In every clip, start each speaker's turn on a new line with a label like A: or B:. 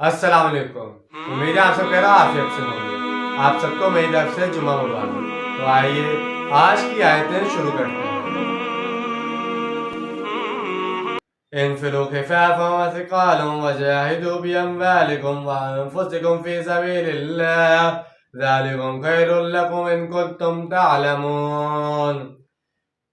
A: السلام علیکم. امید ہے آپ سب کہہ رہا عافیت سے ہوں گے. آپ سب کو میری طرف سے جمعہ مبارک. تو آئیے آج کی آیتیں شروع کرتے ہیں. انفروا خفافا وثقالا وجاهدوا بأموالكم وأنفسكم في سبيل الله ذلكم خير لكم إن كنتم تعلمون.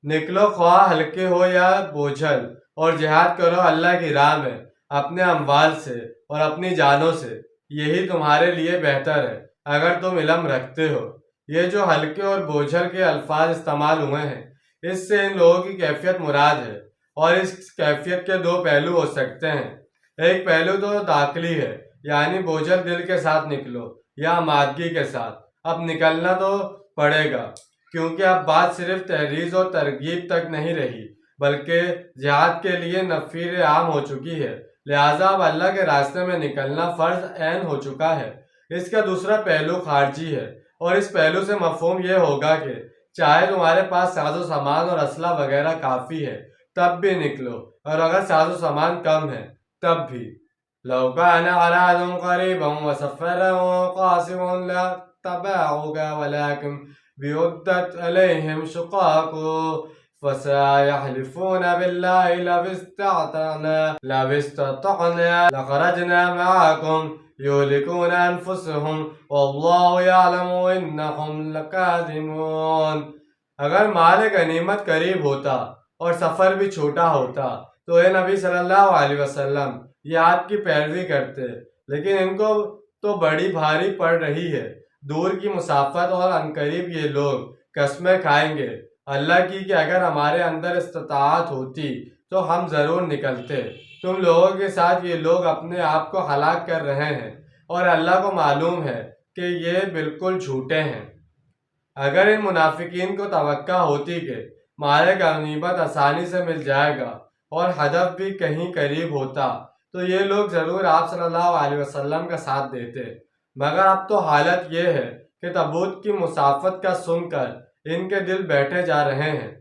A: نکلو خواہ ہلکے ہو یا بوجھل اور جہاد کرو اللہ کی راہ میں اپنے اموال سے اور اپنی جانوں سے، یہی تمہارے لیے بہتر ہے اگر تم علم رکھتے ہو. یہ جو ہلکے اور بوجھل کے الفاظ استعمال ہوئے ہیں، اس سے ان لوگوں کی کیفیت مراد ہے، اور اس کیفیت کے دو پہلو ہو سکتے ہیں. ایک پہلو تو داخلی ہے، یعنی بوجھل دل کے ساتھ نکلو یا آمادگی کے ساتھ. اب نکلنا تو پڑے گا، کیونکہ اب بات صرف تحریض اور ترغیب تک نہیں رہی، بلکہ جہاد کے لیے نفیر عام ہو چکی ہے. لہٰذا اب اللہ کے راستے میں نکلنا فرض عین ہو چکا ہے. اس کا دوسرا پہلو خارجی ہے، اور اس پہلو سے مفہوم یہ ہوگا کہ چاہے تمہارے پاس ساز و سامان اور اسلحہ وغیرہ کافی ہے تب بھی نکلو، اور اگر ساز و سامان کم ہے تب بھی. لو كان عرض قريبا وسفرا قاصرا لاتبعوك ولكن بعدت عليهم شقاق فسيحلفون بالله لو استطعنا لخرجنا معكم يهلكون أنفسهم والله يعلم إنهم لكاذبون. اگر مال غنیمت قریب ہوتا اور سفر بھی چھوٹا ہوتا تو اے نبی صلی اللہ علیہ وسلم یہ آپ کی پیروی کرتے، لیکن ان کو تو بڑی بھاری پڑ رہی ہے. دور کی مسافت اور عنقریب یہ لوگ قسمیں کھائیں گے اللہ کی کہ اگر ہمارے اندر استطاعت ہوتی تو ہم ضرور نکلتے. تم لوگوں کے ساتھ یہ لوگ اپنے آپ کو ہلاک کر رہے ہیں، اور اللہ کو معلوم ہے کہ یہ بالکل جھوٹے ہیں. اگر ان منافقین کو توقع ہوتی کہ مال غنیمت آسانی سے مل جائے گا اور ہدف بھی کہیں قریب ہوتا تو یہ لوگ ضرور آپ صلی اللہ علیہ وسلم کا ساتھ دیتے. مگر اب تو حالت یہ ہے کہ تبوک کی مسافت کا سن کر ان کے دل بیٹھے جا رہے ہیں.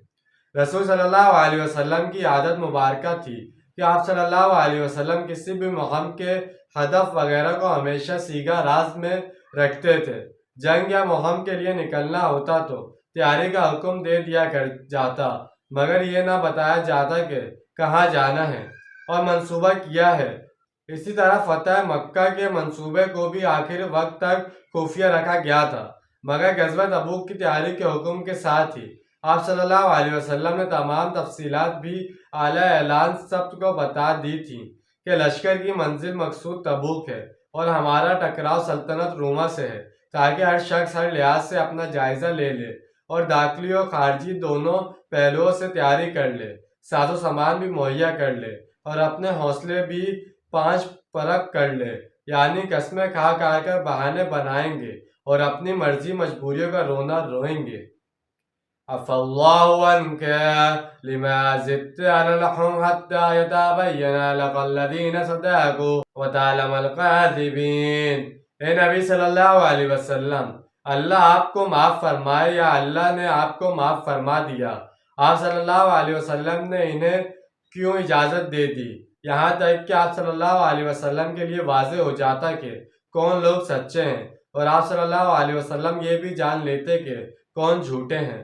A: رسول صلی اللہ علیہ وسلم کی عادت مبارکہ تھی کہ آپ صلی اللہ علیہ وسلم کسی بھی مہم کے ہدف وغیرہ کو ہمیشہ سیگا راز میں رکھتے تھے. جنگ یا مہم کے لیے نکلنا ہوتا تو تیاری کا حکم دے دیا جاتا، مگر یہ نہ بتایا جاتا کہ کہاں جانا ہے اور منصوبہ کیا ہے. اسی طرح فتح مکہ کے منصوبے کو بھی آخر وقت تک خفیہ رکھا گیا تھا، مگر غزوہ تبوک کی تیاری کے حکم کے ساتھ ہی آپ صلی اللہ علیہ وسلم نے تمام تفصیلات بھی اعلیٰ اعلان سب کو بتا دی تھیں کہ لشکر کی منزل مقصود تبوک ہے اور ہمارا ٹکراؤ سلطنت روما سے ہے، تاکہ ہر شخص ہر لحاظ سے اپنا جائزہ لے لے اور داخلی اور خارجی دونوں پہلوؤں سے تیاری کر لے، ساز و سامان بھی مہیا کر لے اور اپنے حوصلے بھی پانچ پرکھ کر لے. یعنی قسمیں کھا کھا کر بہانے بنائیں گے اور اپنی مرضی مجبوریوں کا رونا روئیں گے. عفا اللہ عنک لما زدت علی الحم حتی یتبین لک الذین صدقوا وتعلم الکاذبین. اے نبی صلی اللہ علیہ وسلم، اللہ آپ کو معاف فرمائے یا اللہ نے آپ کو معاف فرما دیا. آپ صلی اللہ علیہ وسلم نے انہیں کیوں اجازت دے دی، یہاں تک کہ آپ صلی اللہ علیہ وسلم کے لیے واضح ہو جاتا کہ کون لوگ سچے ہیں، اور آپ صلی اللہ علیہ وسلم یہ بھی جان لیتے کہ کون جھوٹے ہیں.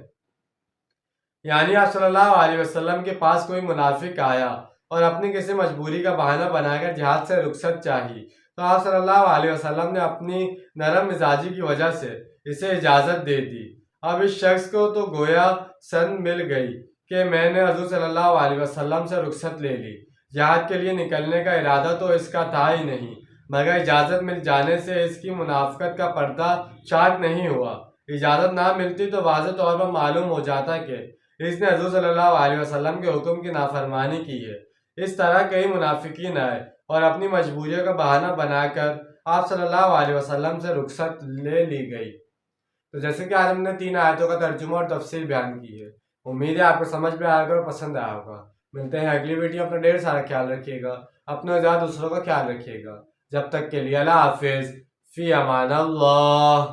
A: یعنی آپ صلی اللہ علیہ وسلم کے پاس کوئی منافق آیا اور اپنی کسی مجبوری کا بہانہ بنا کر جہاد سے رخصت چاہی تو آپ صلی اللہ علیہ وسلم نے اپنی نرم مزاجی کی وجہ سے اسے اجازت دے دی. اب اس شخص کو تو گویا سند مل گئی کہ میں نے حضور صلی اللہ علیہ وسلم سے رخصت لے لی. جہاد کے لیے نکلنے کا ارادہ تو اس کا تھا ہی نہیں، مگر اجازت مل جانے سے اس کی منافقت کا پردہ چاک نہیں ہوا. اجازت نہ ملتی تو واضح طور پر معلوم ہو جاتا کہ اس نے حضور صلی اللہ علیہ وسلم کے حکم کی نافرمانی کی ہے. اس طرح کئی منافقین آئے اور اپنی مجبوریوں کا بہانہ بنا کر آپ صلی اللہ علیہ وسلم سے رخصت لے لی گئی. تو جیسے کہ آج ہم نے 3 آیتوں کا ترجمہ اور تفسیر بیان کی ہے. امید ہے آپ کو سمجھ میں آئے گا اور پسند آیا ہوگا. ملتے ہیں اگلی ویڈیو. اپنا ڈھیر سارا خیال رکھیے گا، اپنے زیادہ دوسروں کا خیال رکھیے گا. جب تک کے لیے اللہ حافظ، فی امان اللہ.